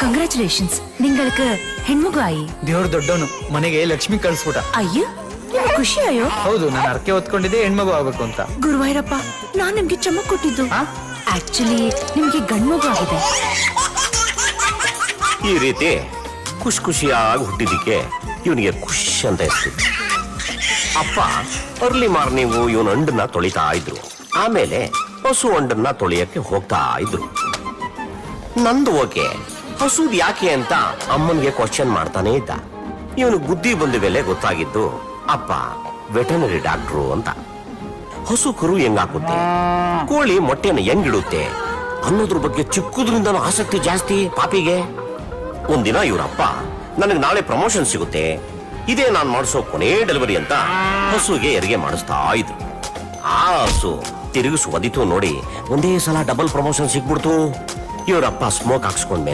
Congratulations ನಿಂಗಳಿಗೆ ಹೆಣ್ಮಗು ಆಯಿ. ದೇವ್ರ ದೊಡ್ಡವನು ಮನೆಗೆ ಲಕ್ಷ್ಮಿ ಕಳ್ಸ್ಬಿಟ. ಅಯ್ಯೋ ಖುಷಿ ಅಯ್ಯೋ. ಹೌದು, ನಾನು ಅರ್ಕೆ ಹೊತ್ಕೊಂಡಿದ್ದೆ ಹೆಣ್ಮಗು ಆಗ್ಬೇಕು ಅಂತ. ಗುರುವಾಯೂರಪ್ಪ, ನಾನ್ ನಿಮ್ಗೆ ಚಮಕ್ ಕೊಟ್ಟಿದ್ದು. ಆಕ್ಚುಲಿ ನಿಮ್ಗೆ ಗಂಡ್ಮಗು ಆಗಿದೆ. ಈ ರೀತಿ ಖುಷಿಯಾಗಿ ಹುಟ್ಟಿದಿಕ್ಕೆ ಇವನಿಗೆ ಖುಷಿ ಅಂತ ಇರ್ತಿತ್ತು. ಅಪ್ಪ ಅರ್ಲಿ ಮಾರ್ನಿಂಗು ಇವನ ಅಂಡನ್ನ ತೊಳಿತಾ ಇದ್ರು. ಆಮೇಲೆ ಹಸು ಅಂಡನ್ನ ತೊಳಿಯಕ್ಕೆ ಹೋಗ್ತಾ ಇದ್ರು. ನಂದು ಓಕೆ, ಹಸುದ್ ಯಾಕೆ ಅಂತ ಅಮ್ಮನ್ಗೆ ಕ್ವಶನ್ ಮಾಡ್ತಾನೆ ಇದ್ದ. ಇವನು ಬುದ್ಧಿ ಬಂದ ಮೇಲೆ ಗೊತ್ತಾಗಿದ್ದು ಅಪ್ಪ ವೆಟನರಿ ಡಾಕ್ಟ್ರು ಅಂತ. ಹಸು ಕರು ಹೆಂಗಾಕುತ್ತೆ, ಕೋಳಿ ಮೊಟ್ಟೆನ ಹೆಂಗಿಡುತ್ತೆ ಅನ್ನೋದ್ರ ಬಗ್ಗೆ ಚಿಕ್ಕದ್ರಿಂದ ಆಸಕ್ತಿ ಜಾಸ್ತಿ ಪಾಪಿಗೆ. ಒಂದಿನ ಇವರಪ್ಪ ನನಗೆ ನಾಳೆ ಪ್ರಮೋಷನ್ ಸಿಗುತ್ತೆ, ಇದೇ ನಾನ್ ಮಾಡಿಸೋ ಕೊನೆ ಡೆಲಿವರಿ ಅಂತ ಹಸುಗೆ ಹೆರಿಗೆ ಮಾಡಿಸ್ತಾ ಇದ್ರು. ಆ ಹಸು ತಿರುಗಿಸು ಒದಿತು ನೋಡಿ ಒಂದೇ ಸಲ ಡಬಲ್ ಪ್ರಮೋಷನ್ ಸಿಗ್ಬಿಡ್ತು. ಇವರಪ್ಪ ಸ್ಮೋಕ್ ಹಾಕ್ಸ್ಕೊಂಡ್ಮೇಲೆ